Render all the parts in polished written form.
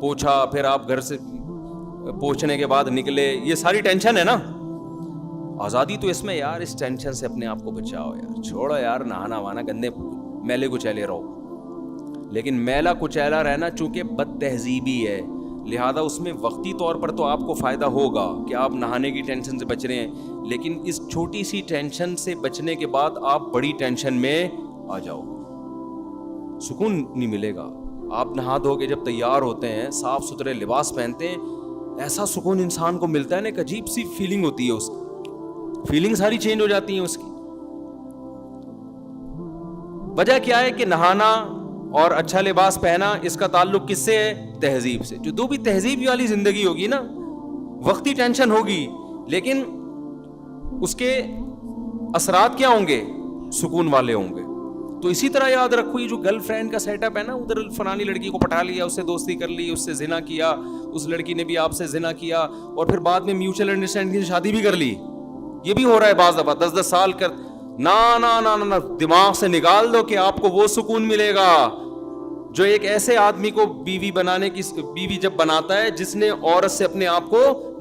پوچھا, پھر آپ گھر سے پوچھنے کے بعد نکلے, یہ ساری ٹینشن ہے نا. آزادی تو اس میں یار, اس ٹینشن سے اپنے آپ کو بچاؤ یار, چھوڑو یار نہانا وانا, گندے میلے کچیلے رہو. لیکن میلا کچیلا رہنا چونکہ بد تہذیبی ہے, لہذا اس میں وقتی طور پر تو آپ کو فائدہ ہوگا کہ آپ نہانے کی ٹینشن سے بچ رہے ہیں, لیکن اس چھوٹی سی ٹینشن سے بچنے کے بعد آپ بڑی ٹینشن میں آ جاؤ, سکون نہیں ملے گا. آپ نہا دھو کے جب تیار ہوتے ہیں, صاف ستھرے لباس پہنتے ہیں, ایسا سکون انسان کو ملتا ہے نا, ایک عجیب سی فیلنگ ہوتی ہے, اس کی فیلنگ ساری چینج ہو جاتی ہیں اس کی. وجہ کیا ہے کہ نہانا اور اچھا لباس پہنا, اس کا تعلق کس سے ہے؟ تہذیب سے. جو بھی تہذیب والی زندگی ہوگی نا, وقتی ٹینشن ہوگی لیکن اس کے اثرات کیا ہوں گے؟ سکون والے ہوں گے. تو اسی طرح یاد رکھو, یہ جو گرل فرینڈ کا سیٹ اپ ہے نا, ادھر فلانی لڑکی کو پٹا لیا, اس سے دوستی کر لی, اس سے زنا کیا, اس لڑکی نے بھی آپ سے زنا کیا, اور پھر بعد میں میوچل انڈرسٹینڈنگ سے شادی بھی کر لی. یہ بھی ہو رہا ہے بعض دفعہ, 10 سال کر. نا دماغ سے نکال دو کہ آپ کو وہ سکون ملے گا جو ایک ایسے آدمی کو بیوی بنانے کی, بیوی جب بناتا ہے جس نے عورت سے اپنے آپ کو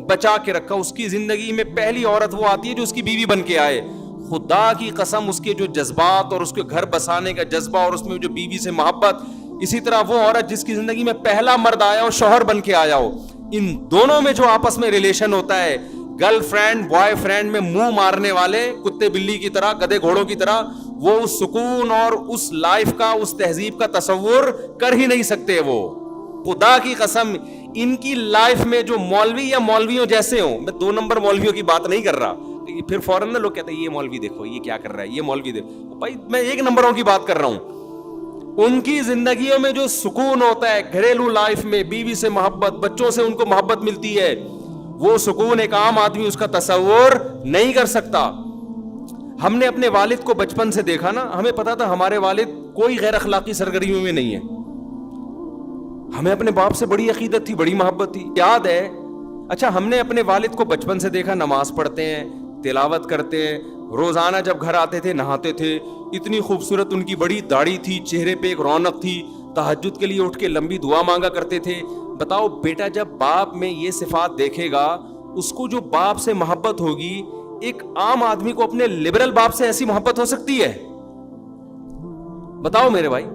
بچا کے رکھا. اس کی زندگی میں پہلی عورت وہ آتی ہے جو اس کی بیوی بن کے آئے. خدا کی قسم, اس کے جو جذبات اور اس کے گھر بسانے کا جذبہ اور اس میں جو بیوی سے محبت, اسی طرح وہ عورت جس کی زندگی میں پہلا مرد آیا ہو, شوہر بن کے آیا ہو, ان دونوں میں جو آپس میں ریلیشن ہوتا ہے, گرل فرینڈ بوائے فرینڈ میں منہ مارنے والے کتے بلی کی طرح, گدے گھوڑوں کی طرح, وہ اس سکون اور اس لائف کا, اس تہذیب کا تصور کر ہی نہیں سکتے. وہ خدا کی قسم, ان کی لائف میں جو مولوی یا مولویوں جیسے ہوں, میں 2 نمبر مولویوں کی بات نہیں کر رہا, پھر فوراً لوگ کہتے ہیں یہ مولوی دیکھو یہ کیا کر رہا ہے, یہ مولوی دیکھو. بھائی میں 1 نمبروں کی بات کر رہا ہوں. ان کی زندگیوں میں جو سکون ہوتا ہے گھریلو لائف میں, بیوی سے محبت, بچوں سے ان کو محبت ملتی ہے, وہ سکون ایک عام آدمی اس کا تصور نہیں کر سکتا. ہم نے اپنے والد کو بچپن سے دیکھا نا, ہمیں پتا تھا ہمارے والد کوئی غیر اخلاقی سرگرمیوں میں نہیں ہے. ہمیں اپنے باپ سے بڑی عقیدت تھی, بڑی محبت تھی, یاد ہے. اچھا, ہم نے اپنے والد کو بچپن سے دیکھا نماز پڑھتے ہیں, تلاوت کرتے ہیں, روزانہ جب گھر آتے تھے نہاتے تھے, اتنی خوبصورت ان کی بڑی داڑھی تھی, چہرے پہ ایک رونق تھی, تہجد کے لیے اٹھ کے لمبی دعا مانگا کرتے تھے. بتاؤ بیٹا, جب باپ میں یہ صفات دیکھے گا, اس کو جو باپ سے محبت ہوگی, ایک عام آدمی کو اپنے لبرل باپ سے ایسی محبت ہو سکتی ہے؟ بتاؤ میرے بھائی,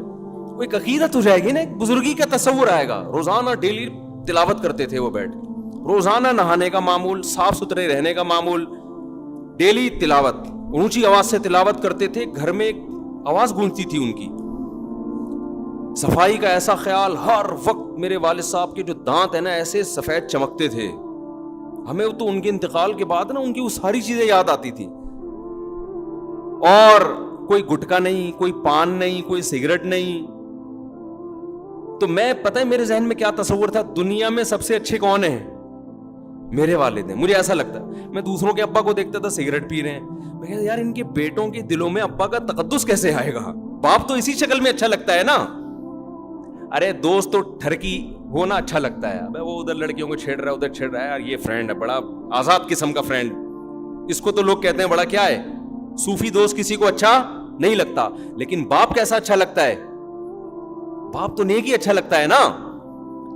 کوئی عقیدت ہو جائے گی نا, ایک بزرگی کا تصور آئے گا. روزانہ ڈیلی تلاوت کرتے تھے وہ بیٹھ, روزانہ نہانے کا معمول, صاف ستھرے رہنے کا معمول, ڈیلی تلاوت, اونچی آواز سے تلاوت کرتے تھے, گھر میں ایک آواز گونجتی تھی ان کی, صفائی کا ایسا خیال ہر وقت. میرے والد صاحب کے جو دانت ہیں نا ایسے سفید چمکتے تھے, ہمیں تو ان کے انتقال کے بعد نا ان کی وہ ساری چیزیں یاد آتی تھی. اور کوئی گٹکا نہیں, کوئی پان نہیں, کوئی سگریٹ نہیں. تو میں, پتہ ہے میرے ذہن میں کیا تصور تھا, دنیا میں سب سے اچھے کون ہیں؟ میرے والد ہیں. مجھے ایسا لگتا ہے, میں دوسروں کے ابا کو دیکھتا تھا سگریٹ پی رہے ہیں, میں کہتا یار ان کے بیٹوں کے دلوں میں ابا کا تقدس کیسے آئے گا؟ باپ تو اسی شکل میں اچھا لگتا ہے نا. ارے دوست تو ٹھرکی ہونا اچھا لگتا ہے, ابے وہ ادھر لڑکیوں کو چھیڑ رہا ہے, ادھر چھیڑ رہا ہے, یار یہ فرینڈ ہے, بڑا آزاد قسم کا فرینڈ, اس کو تو لوگ کہتے ہیں بڑا کیا ہے, صوفی دوست. کسی کو اچھا نہیں لگتا, لیکن باپ کیسا اچھا لگتا ہے؟ باپ تو نیک ہی اچھا لگتا ہے نا.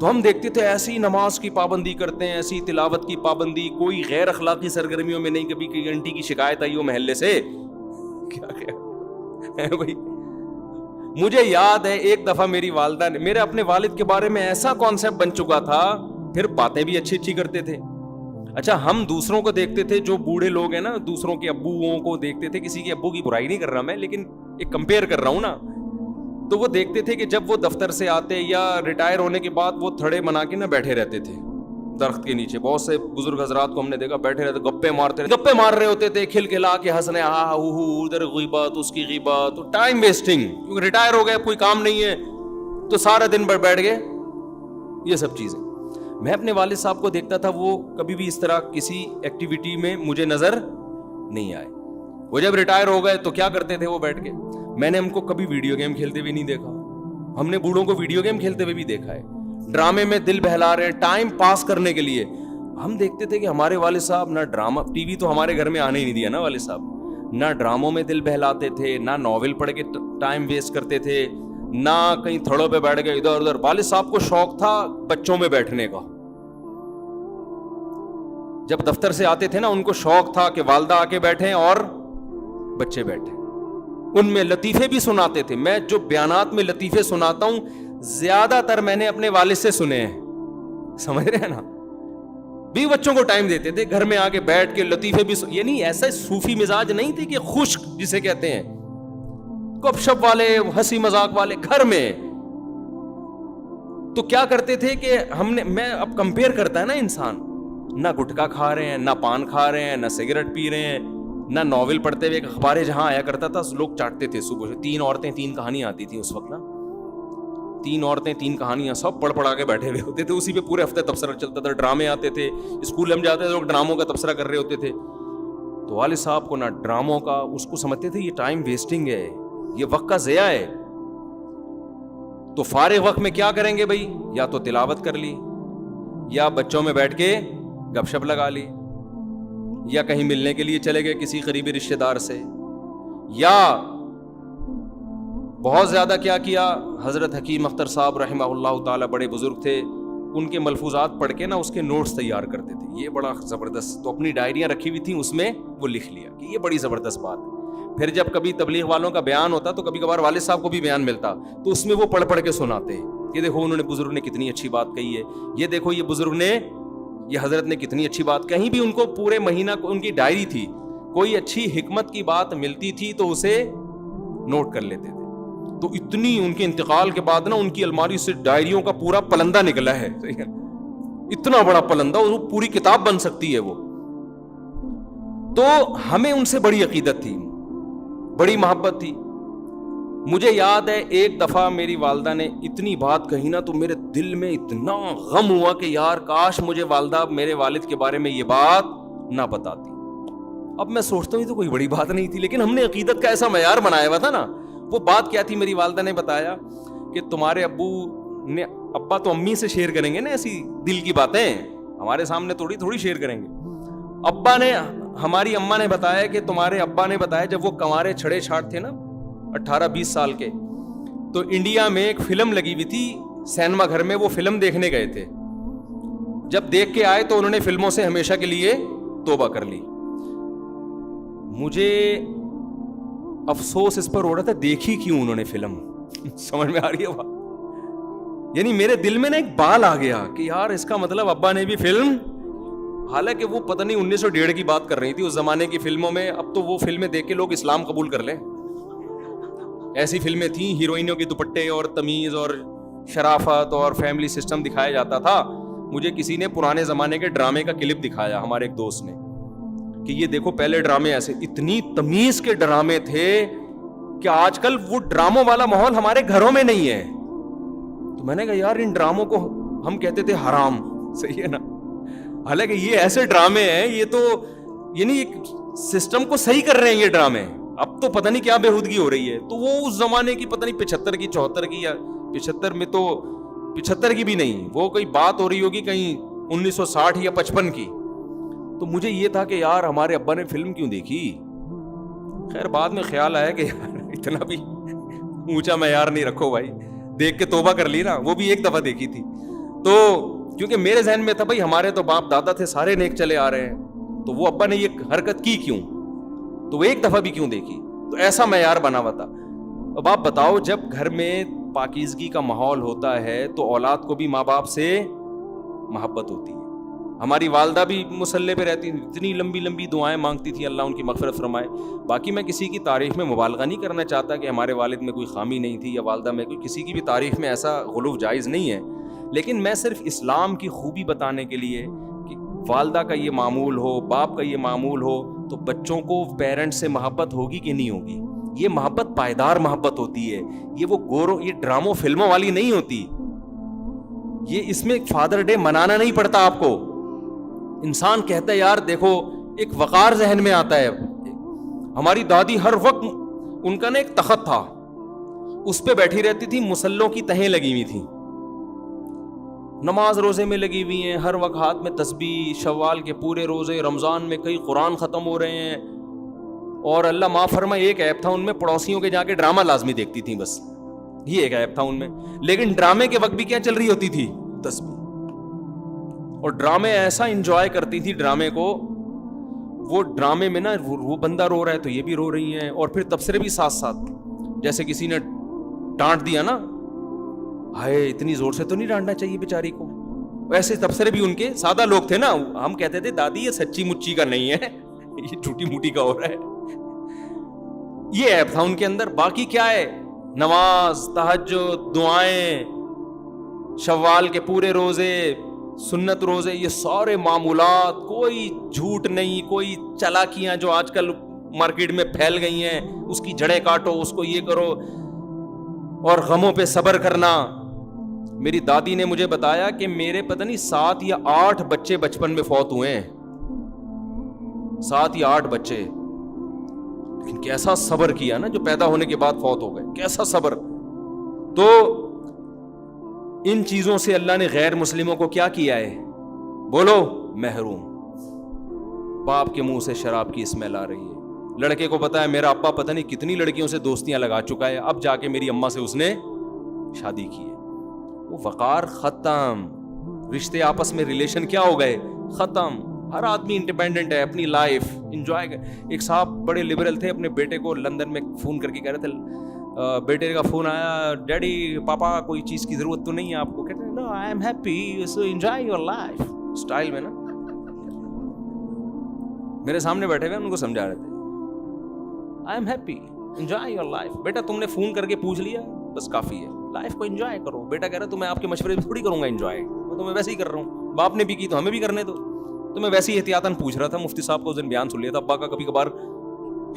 تو ہم دیکھتے تھے ایسی نماز کی پابندی کرتے ہیں, ایسی تلاوت کی پابندی, کوئی غیر اخلاقی سرگرمیوں میں نہیں. کبھی کوئی آنٹی کی شکایت آئی ہو محلے سے, کیا بھائی. مجھے یاد ہے ایک دفعہ میری والدہ نے, میرے اپنے والد کے بارے میں ایسا کانسیپٹ بن چکا تھا, پھر باتیں بھی اچھی اچھی کرتے تھے. اچھا, ہم دوسروں کو دیکھتے تھے, جو بوڑھے لوگ ہیں نا, دوسروں کے ابوؤں کو دیکھتے تھے. کسی کے ابو کی برائی نہیں کر رہا میں, لیکن ایک کمپیئر کر رہا ہوں نا. تو وہ دیکھتے تھے کہ جب وہ دفتر سے آتے یا ریٹائر ہونے کے بعد وہ تھڑے بنا کے نا بیٹھے رہتے تھے درخت کے نیچے. بہت سے بزرگ حضرات کو ہم نے دیکھا بیٹھے رہتے, گپے مار رہے ہوتے تھے, کھل کھلا کے ہنسنے, ہاں ادھر غیبت, اس کی غیبت, ٹائم ویسٹنگ. کیونکہ ریٹائر ہو گئے, کوئی کام نہیں ہے, تو سارا دن بھر بیٹھ گئے, یہ سب چیزیں. میں اپنے والد صاحب کو دیکھتا تھا, وہ کبھی بھی اس طرح کسی ایکٹیویٹی میں مجھے نظر نہیں آئے. وہ جب ریٹائر ہو گئے تو کیا کرتے تھے وہ بیٹھ کے. میں نے ہم کو کبھی ویڈیو گیم کھیلتے ہوئے نہیں دیکھا. ہم نے بوڑھوں کو ویڈیو گیم کھیلتے ہوئے بھی دیکھا ہے, ڈرامے میں دل بہلا رہے ہیں ٹائم پاس کرنے کے لیے. ہم دیکھتے تھے کہ ہمارے والد صاحب نہ ڈرامہ, ٹی وی تو ہمارے گھر میں آنے ہی نہیں دیا نا والد صاحب, نہ ڈراموں میں دل بہلاتے تھے, نہ ناول پڑھ کے ٹائم ویسٹ کرتے تھے, نہ کہیں تھڑوں پہ بیٹھ گئے ادھر ادھر. والد صاحب کو شوق تھا بچوں میں بیٹھنے کا. جب دفتر سے آتے تھے نا ان کو شوق تھا کہ والدہ آ کے بیٹھیں اور بچے بیٹھیں. ان میں لطیفے بھی سناتے تھے. میں جو بیانات میں لطیفے سناتا ہوں زیادہ تر میں نے اپنے والد سے سنے ہیں. سمجھ رہے ہیں نا. بھی بچوں کو ٹائم دیتے تھے گھر میں آ کے بیٹھ کے لطیفے بھی یہ نہیں ایسا صوفی مزاج نہیں تھے کہ خشک جسے کہتے ہیں گپ شپ والے ہنسی مذاق والے گھر میں. تو کیا کرتے تھے کہ میں اب کمپیئر کرتا ہے نا انسان, نہ گٹکا کھا رہے ہیں, نہ پان کھا رہے ہیں, نہ سگریٹ پی رہے ہیں, نہ ناول پڑھتے ہوئے. اخباریں جہاں آیا کرتا تھا لوگ چاٹتے تھے صبح سے. 3 عورتیں 3 کہانیاں آتی تھیں اس وقت نا. 3 عورتیں 3 کہانیاں سب پڑھا کے بیٹھے ہوئے ہوتے تھے. اسی پہ پورے ہفتے تبصرہ چلتا تھا. ڈرامے آتے تھے اسکول ہم جاتے تھے لوگ ڈراموں کا تبصرہ کر رہے ہوتے تھے. تو والد صاحب کو نہ ڈراموں کا, اس کو سمجھتے تھے یہ ٹائم ویسٹنگ ہے, یہ وقت کا ضیاع ہے. تو فارغ وقت میں کیا کریں گے بھائی, یا تو تلاوت کر لی, یا بچوں میں بیٹھ کے گپ شپ لگا لی, یا کہیں ملنے کے لیے چلے گئے کسی قریبی رشتہ دار سے, یا بہت زیادہ کیا کیا. حضرت حکیم اختر صاحب رحمہ اللہ تعالی بڑے بزرگ تھے, ان کے ملفوظات پڑھ کے نا اس کے نوٹس تیار کرتے تھے. یہ بڑا زبردست. تو اپنی ڈائریاں رکھی ہوئی تھیں اس میں وہ لکھ لیا کہ یہ بڑی زبردست بات ہے. پھر جب کبھی تبلیغ والوں کا بیان ہوتا تو کبھی کبھار والد صاحب کو بھی بیان ملتا تو اس میں وہ پڑھ کے سناتے کہ دیکھو انہوں نے بزرگ نے کتنی اچھی بات کہی ہے, یہ دیکھو یہ بزرگ نے یہ حضرت نے کتنی اچھی بات. کہیں بھی ان کو پورے مہینہ ان کی ڈائری تھی, کوئی اچھی حکمت کی بات ملتی تھی تو اسے نوٹ کر لیتے تھے. تو اتنی ان کے انتقال کے بعد نا ان کی الماری سے ڈائریوں کا پورا پلندہ نکلا ہے. اتنا بڑا پلندہ, وہ پوری کتاب بن سکتی ہے وہ. تو ہمیں ان سے بڑی عقیدت تھی, بڑی محبت تھی. مجھے یاد ہے ایک دفعہ میری والدہ نے اتنی بات کہی نا تو میرے دل میں اتنا غم ہوا کہ یار کاش مجھے والدہ میرے والد کے بارے میں یہ بات نہ بتاتی. اب میں سوچتا ہوں یہ تو کوئی بڑی بات نہیں تھی, لیکن ہم نے عقیدت کا ایسا معیار بنایا ہوا تھا نا. وہ بات کیا تھی, میری والدہ نے بتایا کہ تمہارے ابو نے, ابا تو امی سے شیئر کریں گے نا ایسی دل کی باتیں, ہمارے سامنے تھوڑی شیئر کریں گے. ابا نے, ہماری اماں نے بتایا کہ تمہارے ابا نے بتایا جب وہ کنوارے چھڑے چھاٹ تھے نا 18-20 سال کے, تو انڈیا میں ایک فلم لگی ہوئی تھی سینما گھر میں, وہ فلم دیکھنے گئے تھے. جب دیکھ کے آئے تو انہوں نے فلموں سے ہمیشہ کے لیے توبہ کر لی. مجھے افسوس اس پر ہو رہا تھا دیکھی کیوں انہوں نے فلم. سمجھ میں آ رہی ہے بات, یعنی میرے دل میں نا ایک بال آ گیا کہ یار اس کا مطلب ابا نے بھی فلم, حالانکہ وہ پتہ نہیں 1901 کی بات کر رہی تھی اس زمانے کی فلموں میں. اب تو وہ فلمیں دیکھ کے لوگ اسلام قبول کر لیں, ایسی فلمیں تھیں ہیروئنوں کی دوپٹے اور تمیز اور شرافت اور فیملی سسٹم دکھایا جاتا تھا. مجھے کسی نے پرانے زمانے کے ڈرامے کا کلپ دکھایا, ہمارے ایک دوست نے, کہ یہ دیکھو پہلے ڈرامے ایسے, اتنی تمیز کے ڈرامے تھے کہ آج کل وہ ڈراموں والا ماحول ہمارے گھروں میں نہیں ہے. تو میں نے کہا یار ان ڈراموں کو ہم کہتے تھے حرام, صحیح ہے نا, حالانکہ یہ ایسے ڈرامے ہیں, یہ تو یعنی ایک سسٹم کو صحیح کر رہے ہیں یہ ڈرامے. اب تو پتہ نہیں کیا بےہودگی ہو رہی ہے. تو وہ اس زمانے کی پتہ نہیں 75 کی 74 کی, یا 75 میں تو 75 کی بھی نہیں, وہ کوئی بات ہو رہی ہوگی کہیں 1960 یا 55 کی. تو مجھے یہ تھا کہ یار ہمارے ابا نے فلم کیوں دیکھی. خیر بعد میں خیال آیا کہ یار اتنا بھی اونچا معیار نہیں رکھو بھائی, دیکھ کے توبہ کر لی نا, وہ بھی ایک دفعہ دیکھی تھی. تو کیونکہ میرے ذہن میں تھا بھائی ہمارے تو باپ دادا تھے سارے نیک چلے آ رہے ہیں, تو وہ ابا نے یہ حرکت کی کیوں, تو وہ ایک دفعہ بھی کیوں دیکھی. تو ایسا معیار بنا ہوا تھا. اب آپ بتاؤ جب گھر میں پاکیزگی کا ماحول ہوتا ہے تو اولاد کو بھی ماں باپ سے محبت ہوتی ہے. ہماری والدہ بھی مصلی پہ رہتی, اتنی لمبی لمبی دعائیں مانگتی تھی, اللہ ان کی مغفرت فرمائے. باقی میں کسی کی تعریف میں مبالغہ نہیں کرنا چاہتا کہ ہمارے والد میں کوئی خامی نہیں تھی یا والدہ میں کوئی, کسی کی بھی تعریف میں ایسا غلو جائز نہیں ہے. لیکن میں صرف اسلام کی خوبی بتانے کے لیے کہ والدہ کا یہ معمول ہو, باپ کا یہ معمول ہو, تو بچوں کو پیرنٹ سے محبت ہوگی کہ نہیں ہوگی. یہ محبت پائیدار محبت ہوتی ہے, یہ وہ گوروں یہ ڈراموں فلموں والی نہیں ہوتی. یہ اس میں فادر ڈے منانا نہیں پڑتا آپ کو. انسان کہتا ہے یار دیکھو ایک وقار ذہن میں آتا ہے. ہماری دادی ہر وقت ان کا نا ایک تخت تھا, اس پہ بیٹھی رہتی تھی, مسلوں کی تہیں لگی ہوئی تھیں, نماز روزے میں لگی ہوئی ہیں, ہر وقت ہاتھ میں تسبیح, شوال کے پورے روزے, رمضان میں کئی قرآن ختم ہو رہے ہیں. اور اللہ معاف فرمائے ایک ایپ تھا ان میں پڑوسیوں کے جا کے ڈرامہ لازمی دیکھتی تھیں بس, یہ ایک عیب تھا ان میں. لیکن ڈرامے کے وقت بھی کیا چل رہی ہوتی تھی؟ تسبیح. اور ڈرامے ایسا انجوائے کرتی تھی ڈرامے کو, وہ ڈرامے میں نا وہ بندہ رو رہا ہے تو یہ بھی رو رہی ہیں, اور پھر تبصرے بھی ساتھ ساتھ. جیسے کسی نے ڈانٹ دیا نا, ہائے اتنی زور سے تو نہیں ڈانٹنا چاہیے بیچاری کو, ویسے تبصرے بھی ان کے. سادہ لوگ تھے نا, ہم کہتے تھے دادی یہ سچی مچی کا نہیں ہے, یہ جھوٹی موٹی کا ہو رہا ہے. یہ عیب تھا ان کے اندر. باقی کیا ہے؟ نماز, تہجد, دعائیں, شوال کے پورے روزے, سنت روزے, یہ سارے معمولات, کوئی جھوٹ نہیں, کوئی چالاکیاں جو آج کل مارکیٹ میں پھیل گئی ہیں, اس کی جڑیں کاٹو, اس کو یہ کرو, اور غموں پہ صبر کرنا. میری دادی نے مجھے بتایا کہ میرے پتہ نہیں 7 یا 8 بچے بچپن میں فوت ہوئے ہیں, 7 یا 8 بچے. لیکن کیسا صبر کیا نا جو پیدا ہونے کے بعد فوت ہو گئے, کیسا صبر. تو ان چیزوں سے اللہ نے غیر مسلموں کو کیا کیا ہے؟ بولو, محروم. باپ کے منہ سے شراب کی اسمیل آ رہی ہے. لڑکے کو پتا ہے میرا ابا پتہ نہیں کتنی لڑکیوں سے دوستیاں لگا چکا ہے, اب جا کے میری اماں سے اس نے شادی کی ہے. وہ وقار ختم, رشتے آپس میں ریلیشن کیا ہو گئے؟ ختم. ہر آدمی انڈیپینڈنٹ ہے, اپنی لائف انجوائے کر. ایک صاحب بڑے لبرل تھے, اپنے بیٹے کو لندن میں فون کر کے کہہ رہے تھے, بیٹے کا فون آیا, ڈیڈی پاپا کوئی چیز کی ضرورت تو نہیں ہے آپ کو؟ کہتے ہیں no I am happy, so enjoy your life. Style میں نا, میرے سامنے بیٹھے ہوئے ان کو سمجھا رہے تھے, I am happy, enjoy your life. بیٹا تم نے فون کر کے پوچھ لیا, بس کافی ہے, لائف کو انجوائے کرو. بیٹا کہہ رہا تو میں آپ کے مشورے سے تھوڑی کروں گا انجوائے, میں تو میں ویسے ہی کر رہا ہوں, باپ نے بھی کی تو ہمیں بھی کرنے دو. تو میں ویسے ہی احتیاطاً پوچھ رہا تھا, مفتی صاحب کو اس دن بیان سن لیا تھا, ابا کا کبھی کبھار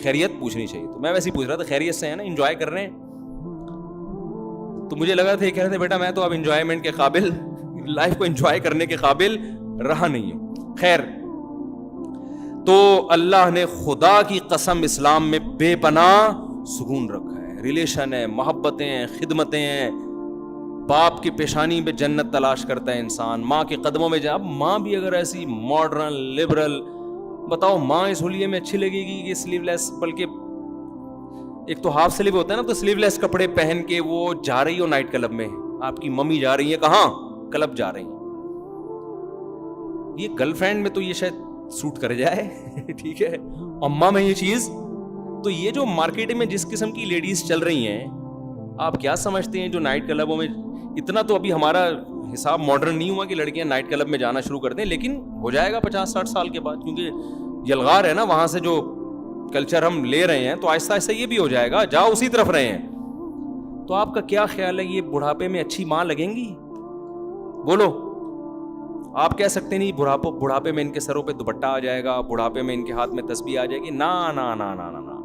خیریت پوچھنی چاہیے, تو میں ویسے ہی پوچھ رہا تھا خیریت سے ہے نا, انجوائے کر رہے ہیں؟ تو مجھے لگا تھا یہ کہہ رہے تھے بیٹا میں تو اب انجوائمنٹ کے قابل, لائف کو انجوائے کرنے کے قابل رہا نہیں ہوں. خیر, تو اللہ نے خدا کی قسم اسلام میں بے پناہ سکون رکھا ہے. ریلیشن ہے, محبتیں ہیں, خدمتیں ہیں. باپ کی پیشانی میں جنت تلاش کرتا ہے انسان, ماں کے قدموں میں جا. اب ماں بھی اگر ایسی ماڈرن لبرل, بتاؤ ماں اس ہولیے میں اچھی لگے گی کہ سلیو لیس, بلکہ ایک تو ہاف سلیو ہوتا ہے نا, تو سلیو لیس کپڑے پہن کے وہ جا رہی ہو نائٹ کلب میں, آپ کی ممی جا رہی ہیں کہاں؟ کلب جا رہی ہیں. یہ گرل فرینڈ میں تو یہ شاید سوٹ کر جائے, ٹھیک ہے, اماں میں یہ چیز. تو یہ جو مارکیٹ میں جس قسم کی لیڈیز چل رہی ہیں, آپ کیا سمجھتے ہیں جو نائٹ کلبوں میں, اتنا تو ابھی ہمارا حساب ماڈرن نہیں ہوا کہ لڑکیاں نائٹ کلب میں جانا شروع کر دیں, لیکن ہو جائے گا 50-60 سال کے بعد, کیونکہ یلغار ہے نا وہاں سے جو کلچر ہم لے رہے ہیں, تو آہستہ آہستہ یہ بھی ہو جائے گا, جاؤ اسی طرف رہے ہیں. تو آپ کا کیا خیال ہے, یہ بڑھاپے میں اچھی ماں لگیں گی؟ بولو. آپ کہہ سکتے نہیں بڑھاپے میں ان کے سروں پہ دوپٹہ آ جائے گا, بڑھاپے میں ان کے ہاتھ میں تسبیح آ جائے گی. نا نا نا نا نا,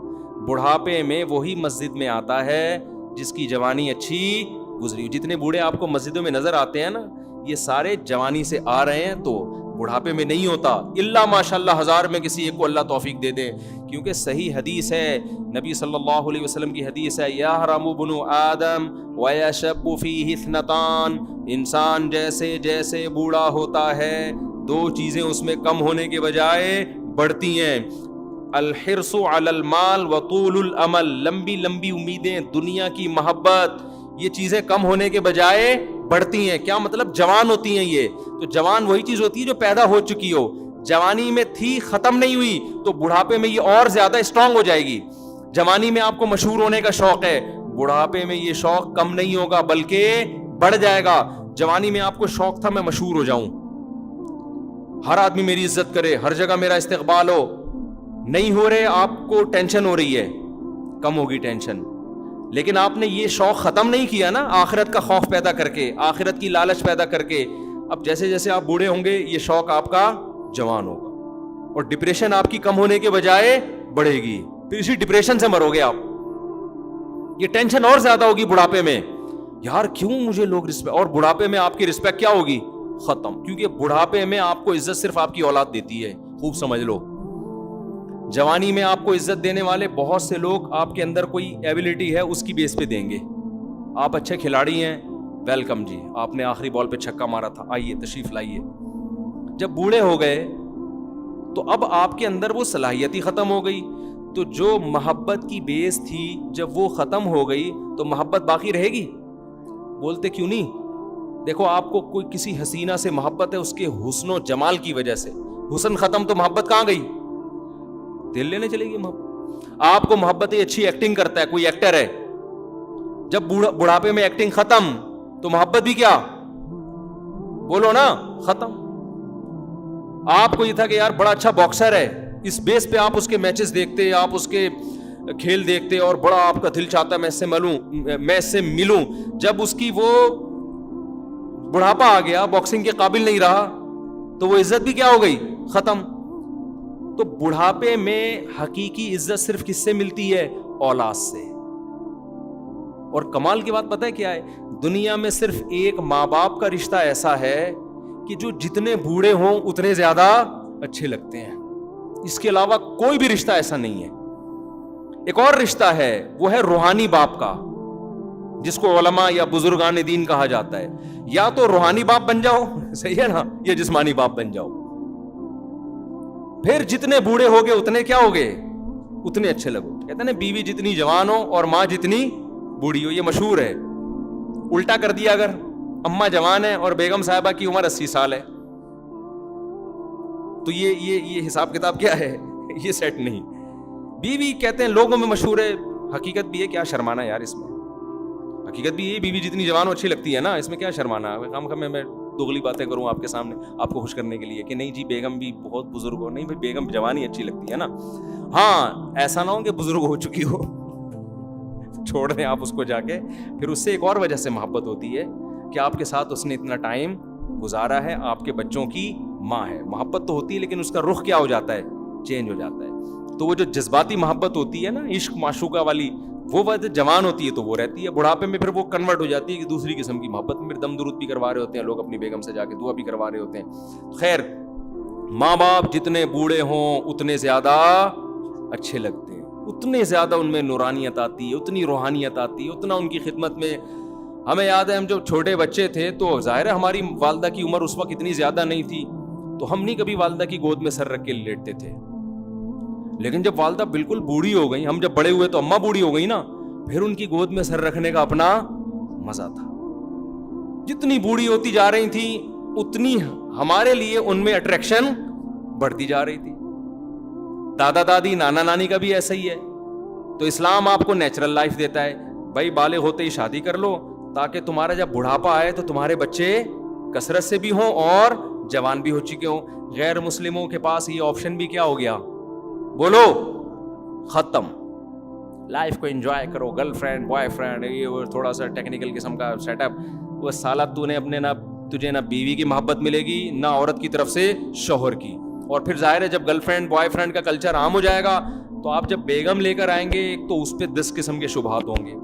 بڑھاپے میں وہی مسجد میں آتا ہے جس کی جوانی اچھی گزری. جتنے بوڑھے آپ کو مسجدوں میں نظر آتے ہیں نا, یہ سارے جوانی سے آ رہے ہیں, تو بڑھاپے میں نہیں ہوتا. اللہ ماشاء اللہ 1000 میں کسی ایک کو اللہ توفیق دے دے, کیونکہ صحیح حدیث ہے, نبی صلی اللہ علیہ وسلم کی حدیث ہے, یحرم ابن آدم ویشب فیہ اثنتان. انسان جیسے جیسے بوڑھا ہوتا ہے 2 چیزیں اس میں کم ہونے کے بجائے بڑھتی ہیں, الحرص علی المال وطول الامل. لمبی لمبی امیدیں, دنیا کی محبت, یہ چیزیں کم ہونے کے بجائے بڑھتی ہیں. کیا مطلب؟ جوان ہوتی ہیں یہ. تو جوان وہی چیز ہوتی ہے جو پیدا ہو چکی ہو, جوانی میں تھی ختم نہیں ہوئی, تو بڑھاپے میں یہ اور زیادہ اسٹرانگ ہو جائے گی. جوانی میں آپ کو مشہور ہونے کا شوق ہے, بڑھاپے میں یہ شوق کم نہیں ہوگا بلکہ بڑھ جائے گا. جوانی میں آپ کو شوق تھا میں مشہور ہو جاؤں, ہر آدمی میری عزت کرے, ہر جگہ میرا استقبال ہو. نہیں ہو رہے, آپ کو ٹینشن ہو رہی ہے, کم ہوگی ٹینشن. لیکن آپ نے یہ شوق ختم نہیں کیا نا, آخرت کا خوف پیدا کر کے, آخرت کی لالچ پیدا کر کے. اب جیسے جیسے آپ بوڑھے ہوں گے یہ شوق آپ کا جوان ہوگا, اور ڈپریشن آپ کی کم ہونے کے بجائے بڑھے گی. پھر اسی ڈپریشن سے مرو گے آپ. یہ ٹینشن اور زیادہ ہوگی بڑھاپے میں, یار کیوں مجھے لوگ رسپیکٹ, اور بڑھاپے میں آپ کی رسپیکٹ کیا ہوگی؟ ختم. کیونکہ بڑھاپے میں آپ کو عزت صرف آپ کی اولاد دیتی ہے, خوب سمجھ لو. جوانی میں آپ کو عزت دینے والے بہت سے لوگ آپ کے اندر کوئی ایبلٹی ہے اس کی بیس پہ دیں گے. آپ اچھے کھلاڑی ہیں, ویلکم جی, آپ نے آخری بال پہ چھکا مارا تھا, آئیے تشریف لائیے. جب بوڑھے ہو گئے تو اب آپ کے اندر وہ صلاحیت ہی ختم ہو گئی. تو جو محبت کی بیس تھی جب وہ ختم ہو گئی تو محبت باقی رہے گی؟ بولتے کیوں نہیں؟ دیکھو آپ کو کوئی کسی حسینہ سے محبت ہے اس کے حسن و جمال کی وجہ سے، حسن ختم تو محبت کہاں گئی؟ دل لینے چلے گی محبت۔ آپ کو محبت ہے اچھی ایکٹنگ کرتا ہے، کوئی ایکٹر ہے، جب بڑھاپے میں ایکٹنگ ختم تو محبت بھی کیا؟ بولو نا، ختم۔ آپ کو یہ تھا کہ یار بڑا اچھا باکسر ہے، اس بیس پہ آپ اس کے میچز دیکھتے، آپ اس کے کھیل دیکھتے اور بڑا آپ کا دل چاہتا ہے میں اس سے ملوں۔ جب اس کی وہ بڑھاپا آ گیا، باکسنگ کے قابل نہیں رہا، تو وہ عزت بھی کیا ہو گئی؟ ختم۔ تو بڑھاپے میں حقیقی عزت صرف کس سے ملتی ہے؟ اولاد سے۔ اور کمال کی بات پتہ ہے کیا ہے؟ دنیا میں صرف ایک ماں باپ کا رشتہ ایسا ہے کہ جو جتنے بوڑھے ہوں اتنے زیادہ اچھے لگتے ہیں، اس کے علاوہ کوئی بھی رشتہ ایسا نہیں ہے۔ ایک اور رشتہ ہے، وہ ہے روحانی باپ کا، جس کو علماء یا بزرگان دین کہا جاتا ہے۔ یا تو روحانی باپ بن جاؤ، صحیح ہے نا، یا جسمانی باپ بن جاؤ، پھر جتنے بوڑھے ہوگے اتنے کیا ہوگے؟ اتنے اچھے لگو۔ کہتے ہیں نا، بیوی جتنی جوان ہو اور ماں جتنی بوڑھی ہو، یہ مشہور ہے۔ الٹا کر دیا، اگر اماں جوان ہے اور بیگم صاحبہ کی عمر 80 سال ہے، تو یہ حساب کتاب کیا ہے؟ یہ سیٹ نہیں۔ بیوی کہتے ہیں لوگوں میں مشہور ہے، حقیقت بھی ہے، کیا شرمانا ہے یار اس میں؟ حقیقت بھی یہ، بیوی جتنی جوان ہو اچھی لگتی ہے نا، اس میں کیا شرمانا ہے؟ کام میں دوغلی باتیں کروں آپ کے سامنے آپ کو خوش کرنے کے لیے کہ نہیں جی بیگم بھی بہت بزرگ ہو؟ نہیں بھائی، بیگم جوانی اچھی لگتی ہے نا۔ ہاں، ایسا نہ ہو کہ بزرگ ہو چکی ہو، چھوڑ دیں آپ اس کو جا کے۔ پھر اس سے ایک اور وجہ سے محبت ہوتی ہے کہ آپ کے ساتھ اس نے اتنا ٹائم گزارا ہے، آپ کے بچوں کی ماں ہے۔ محبت تو ہوتی ہے لیکن اس کا رخ کیا ہو جاتا ہے؟ چینج ہو جاتا ہے۔ تو وہ جو جذباتی محبت ہوتی ہے نا، عشق معشوقہ والی، وہ وقت جوان ہوتی ہے تو وہ رہتی ہے، بڑھاپے میں پھر وہ کنورٹ ہو جاتی ہے کہ دوسری قسم کی محبت میں۔ پھر دم درود بھی کروا رہے ہوتے ہیں لوگ اپنی بیگم سے، جا کے دعا بھی کروا رہے ہوتے ہیں۔ خیر، ماں باپ جتنے بوڑھے ہوں اتنے زیادہ اچھے لگتے ہیں، اتنے زیادہ ان میں نورانیت آتی ہے، اتنی روحانیت آتی ہے، اتنا ان کی خدمت میں۔ ہمیں یاد ہے ہم جب چھوٹے بچے تھے تو ظاہر ہے ہماری والدہ کی عمر اس وقت اتنی زیادہ نہیں تھی، تو ہم نہیں کبھی والدہ کی گود میں سر رکھ کے لیٹتے تھے۔ لیکن جب والدہ بالکل بوڑھی ہو گئی، ہم جب بڑے ہوئے تو اماں بوڑھی ہو گئی نا، پھر ان کی گود میں سر رکھنے کا اپنا مزہ تھا۔ جتنی بوڑھی ہوتی جا رہی تھی اتنی ہمارے لیے ان میں اٹریکشن بڑھتی جا رہی تھی۔ دادا دادی نانا نانی کا بھی ایسا ہی ہے۔ تو اسلام آپ کو نیچرل لائف دیتا ہے، بھائی بالغ ہوتے ہی شادی کر لو تاکہ تمہارا جب بڑھاپا آئے تو تمہارے بچے کثرت سے بھی ہوں اور جوان بھی ہو چکے ہوں۔ غیر مسلموں کے پاس یہ آپشن بھی کیا ہو گیا؟ بولو، ختم۔ لائف کو انجوائے کرو، گرل فرینڈ بوائے فرینڈ، یہ وہ تھوڑا سا ٹیکنیکل قسم کا سیٹ اپ، وہ سالہ تو نے اپنے تجھے نہ بیوی کی محبت ملے گی نہ عورت کی طرف سے شوہر کی۔ اور پھر ظاہر ہے جب گرل فرینڈ بوائے فرینڈ کا کلچر عام ہو جائے گا تو آپ جب بیگم لے کر آئیں گے ایک تو اس پہ 10 قسم کے شبہات ہوں گے،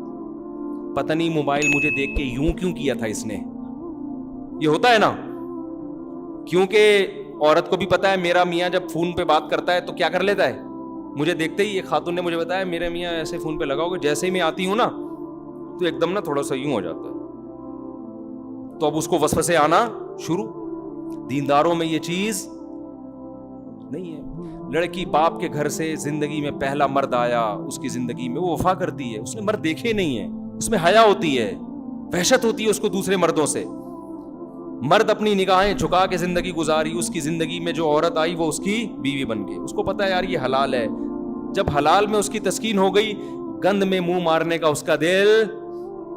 پتہ نہیں موبائل مجھے دیکھ کے یوں کیوں کیا تھا اس نے، یہ ہوتا ہے نا۔ کیونکہ عورت کو بھی پتا ہے میرا میاں جب فون پہ بات کرتا ہے تو کیا کر لیتا ہے، مجھے دیکھتے ہی ایک خاتون نے مجھے بتایا میرے میاں ایسے فون پہ لگا ہوگا، جیسے ہی میں آتی ہوں نا تو ایک دم نا تھوڑا سا یوں ہو جاتا ہے، تو اب اس کو وسوسے آنا شروع۔ دینداروں میں یہ چیز نہیں ہے۔ لڑکی باپ کے گھر سے زندگی میں پہلا مرد آیا، اس کی زندگی میں وہ وفا کرتی ہے، اس نے مرد دیکھے نہیں ہے، اس میں حیا ہوتی ہے، وحشت ہوتی ہے اس کو دوسرے مردوں سے۔ مرد اپنی نگاہیں جھکا کے زندگی گزاری، اس کی زندگی میں جو عورت آئی وہ اس کی بیوی بن گئی، اس کو پتا ہے یار یہ حلال ہے۔ جب حلال میں اس کی تسکین ہو گئی، گند میں منہ مارنے کا اس کا دل،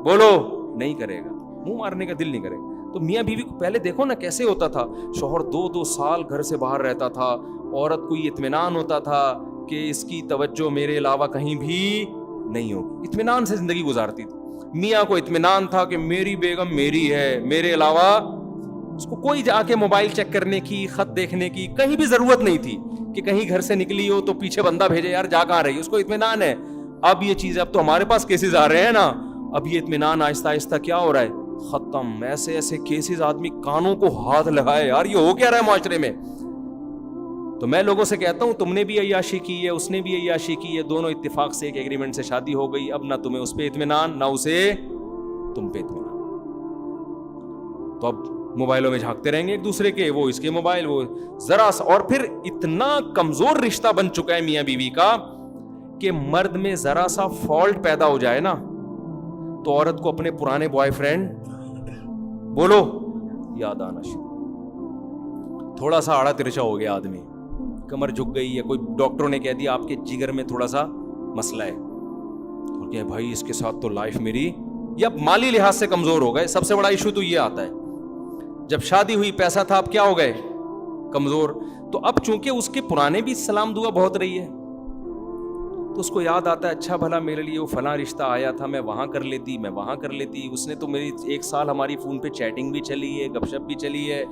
بولو، نہیں کرے گا، منہ مارنے کا دل نہیں کرے گا۔ تو میاں بیوی کو پہلے دیکھو نا کیسے ہوتا تھا، شوہر 2 سال گھر سے باہر رہتا تھا، عورت کو یہ اطمینان ہوتا تھا کہ اس کی توجہ میرے علاوہ کہیں بھی نہیں ہوگی، اطمینان سے زندگی گزارتی تھی۔ میاں کو اطمینان تھا کہ میری بیگم میری ہے، میرے علاوہ اس کو کوئی جا کے موبائل چیک کرنے کی، خط دیکھنے کی کہیں بھی ضرورت نہیں تھی کہ کہیں گھر سے نکلی ہو تو پیچھے بندہ بھیجے یار جا کہاں رہی، اس کو اطمینان ہے۔ اب یہ چیز، اب تو ہمارے پاس کیسز آ رہے ہیں نا، اب یہ اطمینان آہستہ آہستہ کیا ہو رہا ہے؟ ختم۔ ایسے ایسے کیسز آدمی کانوں کو ہاتھ لگائے یار یہ ہو کیا رہا ہے معاشرے میں۔ تو میں لوگوں سے کہتا ہوں تم نے بھی عیاشی کی ہے، اس نے بھی عیاشی کی ہے، دونوں اتفاق سے ایک ایگریمنٹ سے شادی ہو گئی، اب نہ تمہیں اس پہ اطمینان نہ اسے تم پہ اطمینان، تو اب موبائلوں میں جھانکتے رہیں گے ایک دوسرے کے، وہ اس کے موبائل، وہ ذرا سا۔ اور پھر اتنا کمزور رشتہ بن چکا ہے میاں بیوی کا کہ مرد میں ذرا سا فالٹ پیدا ہو جائے نا تو عورت کو اپنے پرانے بوائے فرینڈ بولو یاد آنا شروع. تھوڑا سا آڑا ترچا ہو گیا آدمی, کمر جھک گئی, یا کوئی ڈاکٹروں نے کہہ دیا آپ کے جگر میں تھوڑا سا مسئلہ ہے, اور کہ بھائی اس کے ساتھ تو لائف میری, یا مالی لحاظ سے کمزور ہو گئے. سب سے بڑا ایشو تو یہ آتا ہے جب شادی ہوئی پیسہ تھا, اب کیا ہو گئے کمزور. تو اب چونکہ اس کے پرانے بھی سلام دعا بہت رہی ہے تو اس کو یاد آتا ہے اچھا بھلا میرے لیے وہ فلاں رشتہ آیا تھا, میں وہاں کر لیتی, میں وہاں کر لیتی, اس نے تو میری 1 سال ہماری فون پہ چیٹنگ بھی چلی ہے, گپ شپ بھی چلی ہے.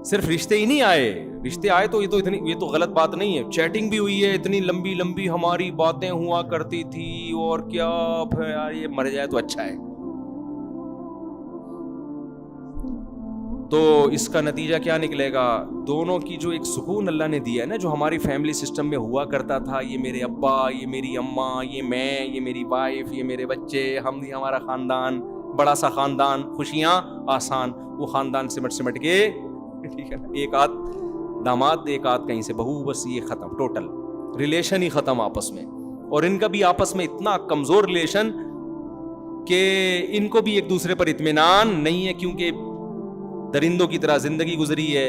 صرف رشتے ہی نہیں آئے, رشتے آئے تو یہ تو غلط بات نہیں ہے, چیٹنگ بھی ہوئی ہے, اتنی لمبی لمبی ہماری باتیں ہوا کرتی تھی, اور کیا پھر یار یہ مر جائے تو اچھا ہے. تو اس کا نتیجہ کیا نکلے گا؟ دونوں کی جو ایک سکون اللہ نے دیا ہے نا, جو ہماری فیملی سسٹم میں ہوا کرتا تھا, یہ میرے ابا, یہ میری اماں, یہ میں, یہ میری وائف, یہ میرے بچے, ہمارا خاندان, بڑا سا خاندان, خوشیاں آسان, وہ خاندان سمٹ کے ٹھیک ہے نا, ایک آدھ داماد, ایک آدھ کہیں سے بہو, بس یہ ختم, ٹوٹل ریلیشن ہی ختم آپس میں. اور ان کا بھی آپس میں اتنا کمزور ریلیشن کہ ان کو بھی ایک دوسرے پر اطمینان نہیں ہے, کیونکہ درندوں کی طرح زندگی گزری ہے.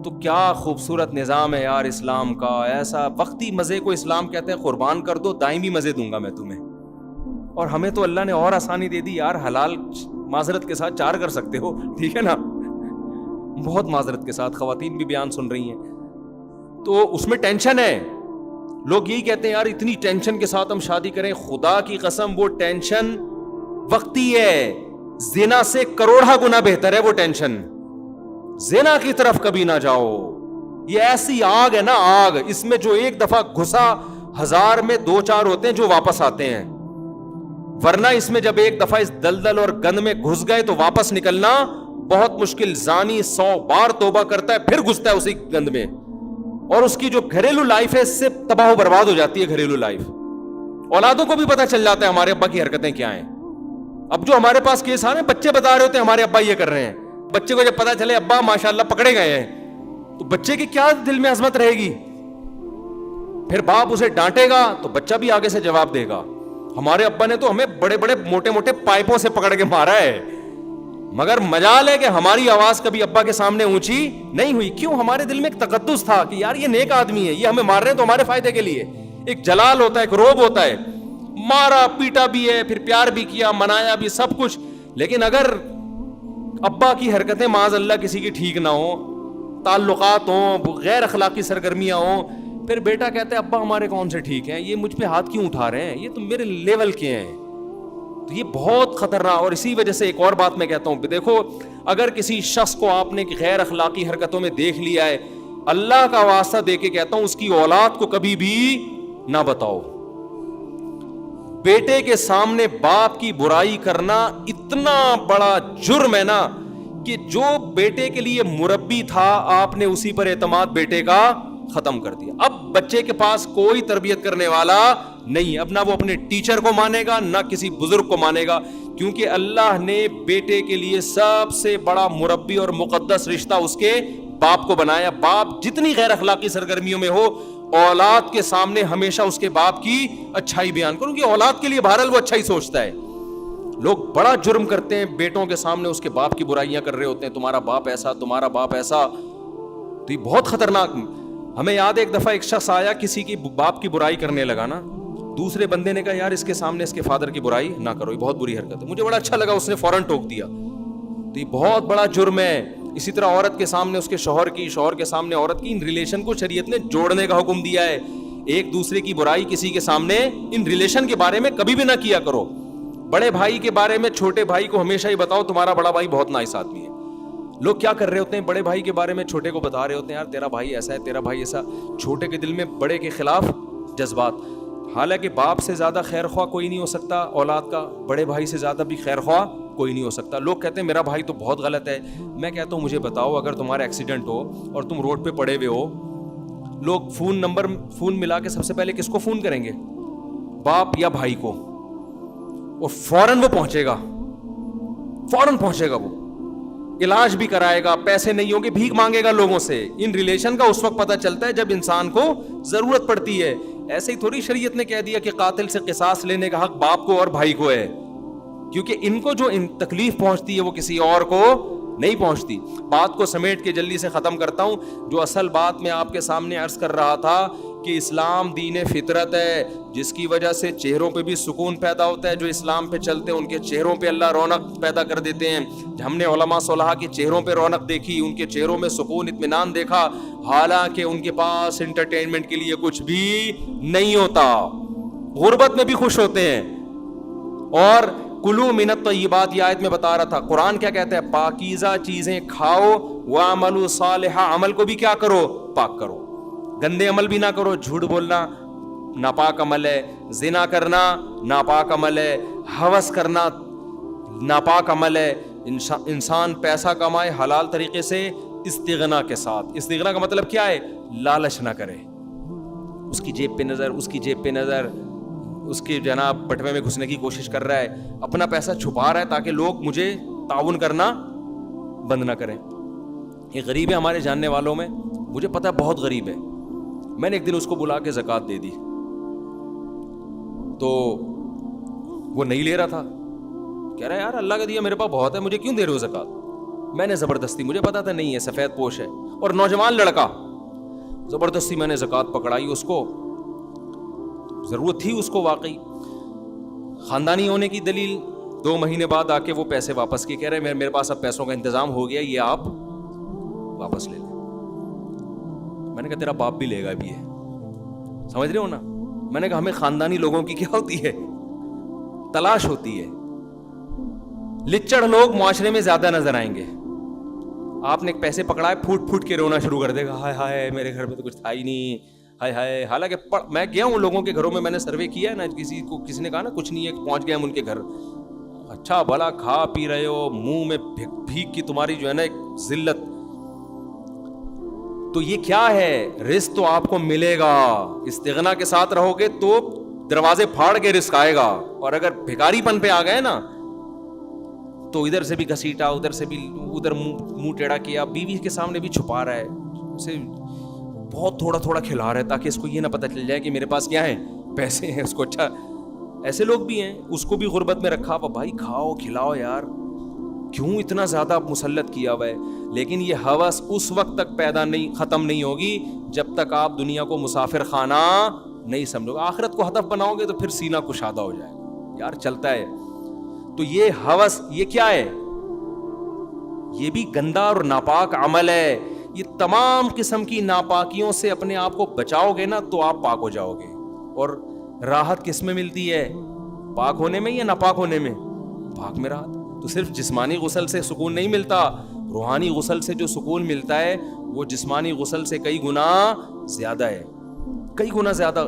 تو کیا خوبصورت نظام ہے یار اسلام کا, ایسا وقتی مزے کو اسلام کہتے ہیں قربان کر دو, دائمی مزے دوں گا میں تمہیں. اور ہمیں تو اللہ نے اور آسانی دے دی یار, حلال معذرت کے ساتھ 4 کر سکتے ہو, ٹھیک ہے نا, بہت معذرت کے ساتھ. خواتین بھی بیان سن رہی ہیں تو اس میں ٹینشن ہے. لوگ یہی کہتے ہیں یار اتنی ٹینشن کے ساتھ ہم شادی کریں, خدا کی قسم وہ ٹینشن وقتی ہے, زنا سے کروڑا گنا بہتر ہے وہ ٹینشن. زنا کی طرف کبھی نہ جاؤ, یہ ایسی آگ ہے نا آگ, اس میں جو ایک دفعہ گھسا 1000 میں 2-4 ہوتے ہیں جو واپس آتے ہیں, ورنہ اس میں جب ایک دفعہ اس دلدل اور گند میں گھس گئے تو واپس نکلنا بہت مشکل. زانی 100 بار توبہ کرتا ہے پھر گھستا ہے اسی گند میں, اور اس کی جو گھریلو لائف ہے اس سے تباہ و برباد ہو جاتی ہے. گھریلو لائف, اولادوں کو بھی پتہ چل جاتا ہے ہمارے ابا کی حرکتیں کیا ہیں. اب جو ہمارے پاس کیس آ رہے ہیں, بچے بتا رہے ہوتے ہیں ہمارے ابا یہ کر رہے ہیں, بچے کو جب پتا چلے ابا ماشاءاللہ پکڑے گئے ہیں, تو بچے کی کیا دل میں عظمت رہے گی. پھر باپ اسے ڈانٹے گا تو بچہ بھی آگے سے جواب دے گا, ہمارے ابا نے تو ہمیں بڑے بڑے موٹے موٹے پائپوں سے پکڑ کے مارا ہے, مگر مجال ہے کہ ہماری آواز کبھی ابا کے سامنے اونچی نہیں ہوئی. کیوں؟ ہمارے دل میں ایک تقدس تھا کہ یار یہ نیک آدمی ہے, یہ ہمیں مار رہے ہیں تو ہمارے فائدے کے لیے. ایک جلال ہوتا ہے, ایک روب ہوتا ہے, مارا پیٹا بھی ہے, پھر پیار بھی کیا, منایا بھی, سب کچھ. لیکن اگر ابا کی حرکتیں معاذ اللہ کسی کی ٹھیک نہ ہو, تعلقات ہوں, غیر اخلاقی سرگرمیاں ہوں, پھر بیٹا کہتا ہے ابا ہمارے کون سے ٹھیک ہیں, یہ مجھ پہ ہاتھ کیوں اٹھا رہے ہیں, یہ تو میرے لیول کے ہیں. تو یہ بہت خطرناک. اور اسی وجہ سے ایک اور بات میں کہتا ہوں, دیکھو اگر کسی شخص کو آپ نے غیر اخلاقی حرکتوں میں دیکھ لیا ہے, اللہ کا واسطہ دے کے کہتا ہوں اس کی اولاد کو کبھی بھی نہ بتاؤ. بیٹے کے سامنے باپ کی برائی کرنا اتنا بڑا جرم ہے نا, کہ جو بیٹے کے لیے مربی تھا آپ نے اسی پر اعتماد بیٹے کا ختم کر دیا. اب بچے کے پاس کوئی تربیت کرنے والا نہیں, اب نہ وہ اپنے ٹیچر کو مانے گا نہ کسی بزرگ کو مانے گا, کیونکہ اللہ نے بیٹے کے لیے سب سے بڑا مربی اور مقدس رشتہ اس کے باپ کو بنایا. باپ جتنی غیر اخلاقی سرگرمیوں میں ہو, اولاد کے سامنے ہمیشہ اس کے باپ کی اچھائی بیان کرو, کہ اولاد کے لیے بہرحال وہ اچھا ہی سوچتا ہے. لوگ بڑا جرم کرتے ہیں, بیٹوں کے سامنے اس کے باپ کی برائیاں کر رہے ہوتے ہیں, تمہارا باپ ایسا, تمہارا باپ ایسا. تو یہ بہت خطرناک. ہمیں یاد ہے ایک دفعہ ایک شخص آیا, کسی کی باپ کی برائی کرنے لگا نا, دوسرے بندے نے کہا یار اس کے سامنے اس کے فادر کی برائی نہ کرو, یہ بہت بری حرکت ہے. مجھے بڑا اچھا لگا, اس نے فوراً ٹوک دیا. تو یہ بہت بڑا جرم ہے. اسی طرح عورت کے سامنے اس کے شوہر کی, شوہر کے سامنے عورت کی, ان ریلیشن کو شریعت نے جوڑنے کا حکم دیا ہے. ایک دوسرے کی برائی کسی کے سامنے ان ریلیشن کے بارے میں کبھی بھی نہ کیا کرو. بڑے بھائی کے بارے میں چھوٹے بھائی کو ہمیشہ ہی بتاؤ تمہارا بڑا بھائی بہت نائس آدمی ہے. لوگ کیا کر رہے ہوتے ہیں, بڑے بھائی کے بارے میں چھوٹے کو بتا رہے ہوتے ہیں یار تیرا بھائی ایسا ہے, تیرا بھائی ایسا. چھوٹے کے دل میں بڑے کے خلاف جذبات. حالانکہ باپ سے زیادہ خیر خواہ کوئی نہیں ہو سکتا اولاد کا, بڑے بھائی سے زیادہ بھی خیر خواہ کوئی نہیں ہو سکتا. لوگ کہتے ہیں میرا بھائی تو بہت غلط ہے. میں کہتا ہوں مجھے بتاؤ, اگر تمہارا ایکسیڈنٹ ہو اور تم روڈ پہ پڑے ہوئے ہو, لوگ فون ملا کے سب سے پہلے کس کو فون کریں گے, باپ یا بھائی کو, اور فوراً وہ پہنچے گا, وہ علاج بھی کرائے گا, پیسے نہیں ہوں گے بھیک مانگے گا لوگوں سے. ان ریلیشن کا اس وقت پتہ چلتا ہے جب انسان کو ضرورت پڑتی ہے. ایسے ہی تھوڑی شریعت نے کہہ دیا کہ قاتل سے قصاص لینے کا حق باپ کو اور بھائی کو ہے, کیونکہ ان کو جو تکلیف پہنچتی ہے وہ کسی اور کو نہیں پہنچتی. بات کو سمیٹ کے جلدی سے ختم کرتا ہوں. جو اصل بات میں آپ کے سامنے عرض کر رہا تھا کہ اسلام دین فطرت ہے, جس کی وجہ سے چہروں پہ بھی سکون پیدا ہوتا ہے. جو اسلام پہ چلتے ہیں ان کے چہروں پہ اللہ رونق پیدا کر دیتے ہیں. ہم نے علماء صلحاء کے چہروں پہ رونق دیکھی, ان کے چہروں میں سکون اطمینان دیکھا, حالانکہ ان کے پاس انٹرٹینمنٹ کے لیے کچھ بھی نہیں ہوتا. غربت میں بھی خوش ہوتے ہیں. اور کلو من الطیبات, یہ آیت میں بتا رہا تھا, قرآن کیا کہتا ہے؟ پاکیزہ چیزیں کھاؤ, وَاعْمَلُوا صَالِحًا, عمل کو بھی کیا کرو؟ پاک کرو. گندے عمل بھی نہ کرو. جھوٹ بولنا ناپاک عمل ہے, زنا کرنا ناپاک عمل ہے, ہوس کرنا ناپاک عمل ہے. انسان پیسہ کمائے حلال طریقے سے استغنا کے ساتھ. استغنا کا مطلب کیا ہے؟ لالچ نہ کرے. اس کی جیب پہ نظر, اس کی جیب پہ نظر, اس کے جناب بٹوے میں گھسنے کی کوشش کر رہا ہے, اپنا پیسہ چھپا رہا ہے تاکہ لوگ مجھے تعاون کرنا بند نہ کریں. ایک غریب ہے ہمارے جاننے والوں میں, مجھے پتہ ہے بہت غریب ہے. میں نے ایک دن اس کو بلا کے زکوٰۃ دے دی, تو وہ نہیں لے رہا تھا. کہہ رہا ہے یار اللہ کا دیا میرے پاس بہت ہے, مجھے کیوں دے رہے ہو زکوٰۃ؟ میں نے زبردستی, مجھے پتا تھا نہیں ہے, سفید پوش ہے اور نوجوان لڑکا, زبردستی میں نے زکوٰۃ پکڑائی. اس کو ضرورت تھی, اس کو واقعی خاندانی ہونے کی دلیل. 2 مہینے بعد آ کے وہ پیسے واپس کیے, کہہ رہے میرے پاس اب پیسوں کا انتظام ہو گیا, یہ آپ واپس لے لیں. میں نے کہا تیرا باپ بھی لے گا بھی ہے, سمجھ رہے ہو نا. میں نے کہا ہمیں خاندانی لوگوں کی کیا ہوتی ہے, تلاش ہوتی ہے. لچڑ لوگ معاشرے میں زیادہ نظر آئیں گے. آپ نے پیسے پکڑائے, پھوٹ پھوٹ کے رونا شروع کر دے گا, ہائے ہائے میرے گھر میں تو کچھ تھا ہی نہیں, ہائے ہائے. حالانکہ میں گیا ہوں لوگوں کے گھروں میں, میں نے سروے کیا ہے نا, کسی نے کہا نا کچھ نہیں ہے, پہنچ گئے ہم ان کے گھر, اچھا بھلا کھا پی رہے ہو, منہ میں بھیک کی تمہاری جو ہے نا ایک ذلت. تو یہ کیا ہے؟ رزق تو آپ کو ملے گا. استغنا کے ساتھ رہو گے تو دروازے پھاڑ کے رزق آئے گا. اور اگر بھکاری پن پہ آ گئے نا تو ادھر سے بھی گھسیٹا, ادھر سے بھی ادھر منہ ٹیڑھا کیا, بیوی کے سامنے بھی چھپا رہا ہے, اسے بہت تھوڑا تھوڑا کھلا رہا ہے تاکہ اس کو یہ نہ پتہ چل جائے کہ میرے پاس کیا ہے, پیسے ہیں. اس کو اچھا, ایسے لوگ بھی ہیں, اس کو بھی غربت میں رکھا ہوا, بھائی کھاؤ کھلاؤ یار, کیوں اتنا زیادہ مسلط کیا ہوا ہے. لیکن یہ ہوس اس وقت تک ختم نہیں ہوگی جب تک آپ دنیا کو مسافر خانہ نہیں سمجھو گے. آخرت کو ہدف بناؤ گے تو پھر سینہ کشادہ ہو جائے گا, یار چلتا ہے. تو یہ ہوس, یہ کیا ہے؟ یہ بھی گندا اور ناپاک عمل ہے. یہ تمام قسم کی ناپاکیوں سے اپنے آپ کو بچاؤ گے نا تو آپ پاک ہو جاؤ گے. اور راحت کس میں ملتی ہے؟ پاک ہونے میں یا ناپاک ہونے میں؟ پاک میں راحت. تو صرف جسمانی غسل سے سکون نہیں ملتا, روحانی غسل سے جو سکون ملتا ہے وہ جسمانی غسل سے کئی گنا زیادہ ہے, کئی گنا زیادہ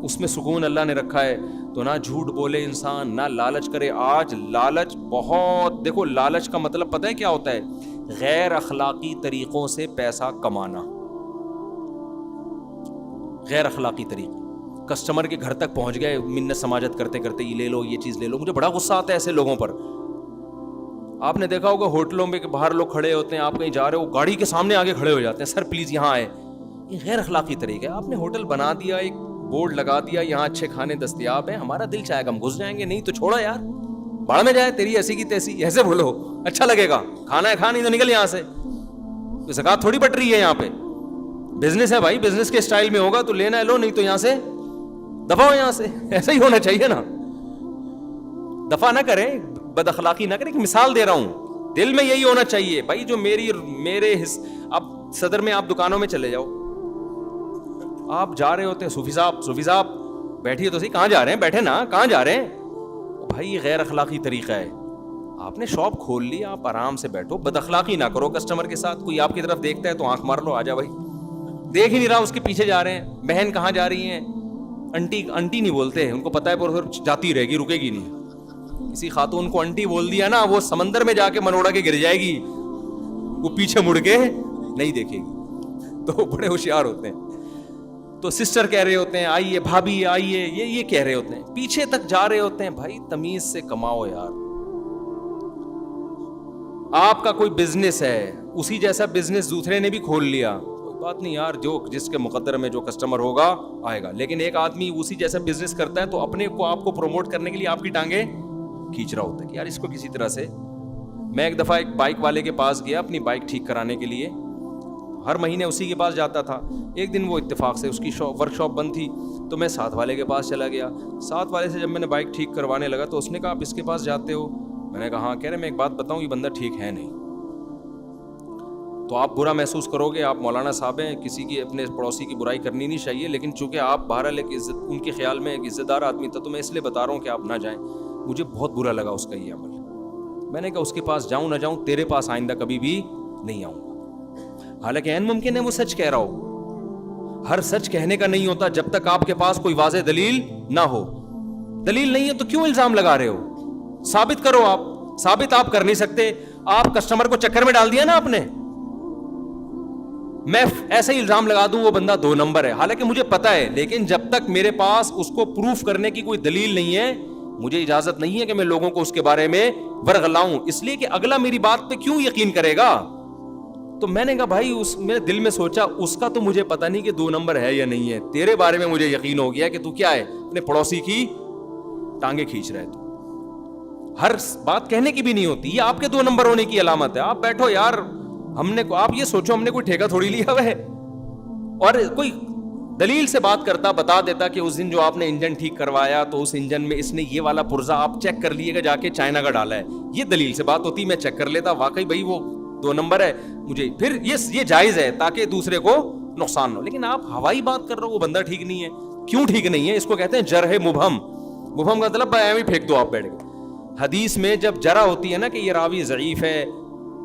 اس میں سکون اللہ نے رکھا ہے. تو نہ جھوٹ بولے انسان, نہ لالچ کرے. آج لالچ بہت, دیکھو لالچ کا مطلب پتہ ہے کیا ہوتا ہے؟ غیر اخلاقی طریقوں سے پیسہ کمانا. غیر اخلاقی طریقے, کسٹمر کے گھر تک پہنچ گئے منت سماجت کرتے کرتے, یہ لے لو, یہ چیز لے لو. مجھے بڑا غصہ آتا ہے ایسے لوگوں پر. آپ نے دیکھا ہوگا ہوٹلوں میں کہ باہر لوگ کھڑے ہوتے ہیں, آپ کہیں جا رہے ہو, گاڑی کے سامنے آگے کھڑے ہو جاتے ہیں, سر پلیز یہاں آئے. یہ غیر اخلاقی طریقہ ہے. آپ نے ہوٹل بنا دیا, ایک بورڈ لگا دیا, یہاں اچھے کھانے دستیاب ہیں, ہمارا دل چاہے گا ہم گھس جائیں گے, نہیں تو چھوڑا یار, باڑ میں جائے تیری ایسی کی تیسی, ایسے بولو اچھا لگے گا. کھانا ہے کھا, نہیں تو نکل یہاں سے. زکوٰۃ تھوڑی بٹ رہی ہے یہاں پہ, بزنس ہے بھائی, بزنس کے اسٹائل میں ہوگا تو لینا ہے لو, نہیں تو یہاں سے دفع ہو یہاں سے. ایسا ہی ہونا چاہیے نا, دفع نہ کریں, بد اخلاقی نہ کریں. مثال دے رہا ہوں, دل میں یہی ہونا چاہیے بھائی جو میرے اب صدر میں آپ دکانوں میں چلے جاؤ, آپ جا رہے ہوتے ہیں, صوفی صاحب بیٹھیے تو صحیح, کہاں جا رہے ہیں, بیٹھے نا, کہاں جا رہے ہیں بھائی. یہ غیر اخلاقی طریقہ ہے. آپ نے شاپ کھول لی, آپ آرام سے بیٹھو, بد اخلاقی نہ کرو کسٹمر کے ساتھ. کوئی آپ کی طرف دیکھتا ہے تو آنکھ مار لو, آ جا بھائی, دیکھ ہی نہیں رہا, اس کے پیچھے جا رہے ہیں. بہن کہاں جا رہی ہیں, انٹی نہیں بولتے, ان کو پتہ ہے پر جاتی رہے گی, رکے گی نہیں. کسی خاتون کو انٹی بول دیا نا, وہ سمندر میں جا کے منوڑا کے گر جائے گی, وہ پیچھے مڑ کے نہیں دیکھے گی. تو بڑے ہوشیار ہوتے ہیں. تو سسٹر کہہ رہے ہوتے ہیں آئیے, بھابھی آئیے, یہ کہہ رہے ہوتے ہیں, پیچھے تک جا رہے ہوتے ہیں. بھائی تمیز سے کماؤ یار. آپ کا کوئی بزنس ہے, اسی جیسا بزنس دوسرے نے بھی کھول لیا, بات نہیں یار, جو جس کے مقدر میں جو کسٹمر ہوگا آئے گا. لیکن ایک آدمی اسی جیسا بزنس کرتا ہے تو اپنے کو آپ کو پروموٹ کرنے کے لیے آپ کی ٹانگیں کھینچ رہا ہوتا ہے کہ یار اس کو کسی طرح سے. میں ایک دفعہ ایک بائک والے کے پاس گیا اپنی بائک ٹھیک کرانے کے لیے, ہر مہینے اسی کے پاس جاتا تھا. ایک دن وہ اتفاق سے اس کی ورک شاپ بند تھی تو میں ساتھ والے کے پاس چلا گیا. ساتھ والے سے جب میں نے بائک ٹھیک کروانے لگا تو اس نے کہا آپ اس کے پاس جاتے ہو؟ میں نے کہا ہاں. کہہ رہے میں ایک بات بتاؤں, یہ بندہ ٹھیک ہے نہیں. تو آپ برا محسوس کرو گے, آپ مولانا صاحب ہیں, کسی کی اپنے پڑوسی کی برائی کرنی نہیں چاہیے, لیکن چونکہ آپ بہرحال ایک عزت ان کے خیال میں ایک عزت دار آدمی تھا تو میں اس لیے بتا رہا ہوں کہ آپ نہ جائیں. مجھے بہت برا لگا اس کا یہ عمل. میں نے کہا اس کے پاس جاؤں نہ جاؤں, تیرے پاس آئندہ کبھی بھی نہیں آؤں گا. حالانکہ عین ممکن ہے وہ سچ کہہ رہا ہو. ہر سچ کہنے کا نہیں ہوتا جب تک آپ کے پاس کوئی واضح دلیل نہ ہو. دلیل نہیں ہے تو کیوں الزام لگا رہے ہو؟ ثابت کرو. آپ ثابت آپ کر نہیں سکتے. آپ کسٹمر کو چکر میں ڈال دیا نا آپ نے. میں ایسا ہی الزام لگا دوں وہ بندہ 2 نمبر ہے, حالانکہ مجھے پتا ہے, لیکن جب تک میرے پاس اس کو پروف کرنے کی کوئی دلیل نہیں ہے مجھے اجازت نہیں ہے کہ میں لوگوں کو اس کے بارے میں ورغلاؤں, اس لیے کہ اگلا میری بات پہ کیوں یقین کرے گا. تو میں نے کہا بھائی میرے دل میں سوچا اس کا تو مجھے پتا نہیں کہ 2 نمبر ہے یا نہیں ہے, تیرے بارے میں مجھے یقین ہو گیا کہ تو کیا ہے, اپنے پڑوسی کی ٹانگیں کھینچ رہے. تو ہر بات کہنے کی بھی نہیں ہوتی, یہ آپ کے 2 نمبر ہونے کی علامت ہے. آپ بیٹھو یار, آپ یہ سوچو ہم نے کوئی ٹھیکہ تھوڑی لیا ہوا ہے. اور کوئی دلیل سے بات کرتا, بتا دیتا کہ اس دن جو آپ نے انجن ٹھیک کروایا تو اس انجن میں اس نے یہ والا پرزا آپ چیک کر لیے گا جا کے چائنا کا ڈالا ہے, یہ دلیل سے بات ہوتی, میں چیک کر لیتا واقعی بھائی وہ 2 نمبر ہے. مجھے پھر یہ جائز ہے تاکہ دوسرے کو نقصان ہو. لیکن آپ ہوائی بات کر رہے ہو, وہ بندہ ٹھیک نہیں ہے. کیوں ٹھیک نہیں ہے؟ اس کو کہتے ہیں جرح مبہم. مبہم کا مطلب ایویں پھینک دو آپ بیٹھ کے. حدیث میں جب جرح ہوتی ہے نا کہ یہ راوی ضعیف ہے,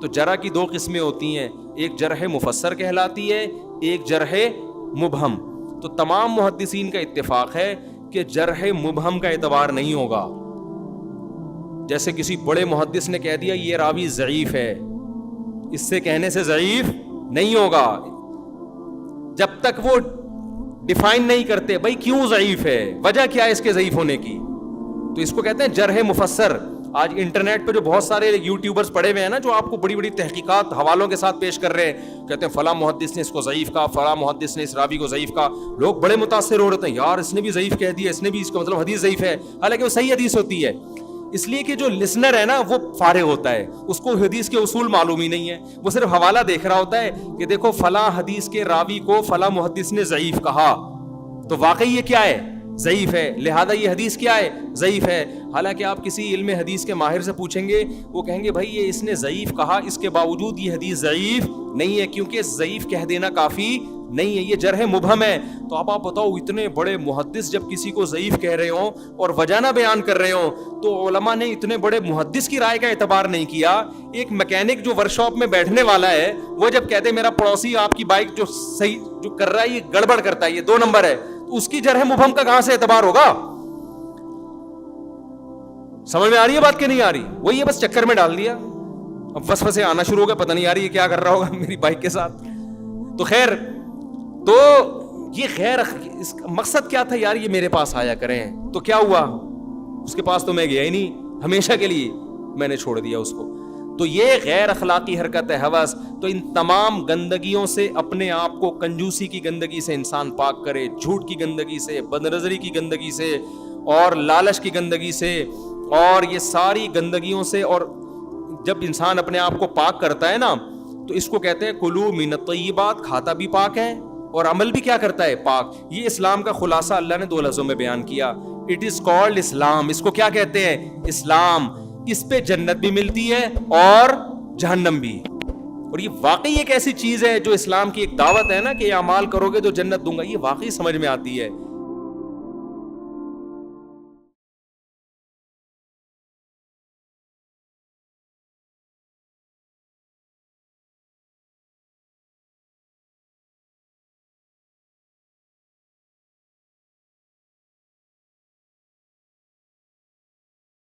تو جرح کی 2 قسمیں ہوتی ہیں, ایک جرح مفسر کہلاتی ہے, ایک جرح مبہم. تو تمام محدثین کا اتفاق ہے کہ جرح مبہم کا اعتبار نہیں ہوگا. جیسے کسی بڑے محدث نے کہہ دیا یہ راوی ضعیف ہے, اس سے کہنے سے ضعیف نہیں ہوگا جب تک وہ ڈیفائن نہیں کرتے بھائی کیوں ضعیف ہے, وجہ کیا ہے اس کے ضعیف ہونے کی. تو اس کو کہتے ہیں جرح مفسر. آج انٹرنیٹ پہ جو بہت سارے یوٹیوبرز پڑے ہوئے ہیں نا, جو آپ کو بڑی بڑی تحقیقات حوالوں کے ساتھ پیش کر رہے ہیں, کہتے ہیں فلاں محدث نے اس کو ضعیف کہا, فلاں محدث نے اس راوی کو ضعیف کہا. لوگ بڑے متاثر ہو رہے ہیں, یار اس نے بھی ضعیف کہہ دیا, اس نے بھی, اس کا مطلب حدیث ضعیف ہے. حالانکہ وہ صحیح حدیث ہوتی ہے. اس لیے کہ جو لسنر ہے نا وہ فارغ ہوتا ہے, اس کو حدیث کے اصول معلوم ہی نہیں ہے, وہ صرف حوالہ دیکھ رہا ہوتا ہے کہ دیکھو فلاں حدیث کے راوی کو فلاں محدث نے ضعیف کہا, تو واقعی یہ کیا ہے, ضعیف ہے, لہذا یہ حدیث کیا ہے, ضعیف ہے. حالانکہ آپ کسی علم حدیث کے ماہر سے پوچھیں گے, وہ کہیں گے بھائی یہ اس نے ضعیف کہا, اس کے باوجود یہ حدیث ضعیف نہیں ہے, کیونکہ ضعیف کہہ دینا کافی نہیں ہے, یہ جرح مبہم ہے. تو آپ بتاؤ اتنے بڑے محدث جب کسی کو ضعیف کہہ رہے ہوں اور وجہ نہ بیان کر رہے ہوں تو علماء نے اتنے بڑے محدث کی رائے کا اعتبار نہیں کیا. ایک میکینک جو ورک شاپ میں بیٹھنے والا ہے وہ جب کہتے میرا پڑوسی آپ کی بائک جو صحیح جو کر رہا ہے یہ گڑبڑ کرتا ہے, یہ 2 نمبر ہے, تو اس کی جرح مبہم کا کہاں سے اعتبار ہوگا؟ سمجھ میں آ رہی ہے بات کہ نہیں آ رہی؟ وہ یہ بس چکر میں ڈال دیا, اب وسوسے آنا شروع ہو گیا, پتہ نہیں یار یہ کیا کر رہا ہوگا میری بائک کے ساتھ. تو خیر, تو یہ غیر اس کا مقصد کیا تھا یار, یہ میرے پاس آیا کریں, تو کیا ہوا, اس کے پاس تو میں گیا ہی نہیں, ہمیشہ کے لیے میں نے چھوڑ دیا اس کو. تو یہ غیر اخلاقی حرکت ہے, ہوس. تو ان تمام گندگیوں سے اپنے آپ کو, کنجوسی کی گندگی سے انسان پاک کرے, جھوٹ کی گندگی سے, بدنظری کی گندگی سے, اور لالچ کی گندگی سے, اور یہ ساری گندگیوں سے. اور جب انسان اپنے آپ کو پاک کرتا ہے نا تو اس کو کہتے ہیں کلو من الطیبات, کھاتا بھی پاک ہے اور عمل بھی کیا کرتا ہے, پاک. یہ اسلام کا خلاصہ اللہ نے 2 لفظوں میں بیان کیا, اٹ از کالڈ اسلام. اس کو کیا کہتے ہیں, اسلام. اس پہ جنت بھی ملتی ہے اور جہنم بھی. اور یہ واقعی ایک ایسی چیز ہے جو اسلام کی ایک دعوت ہے نا کہ یہ اعمال کرو گے تو جنت دوں گا, یہ واقعی سمجھ میں آتی ہے.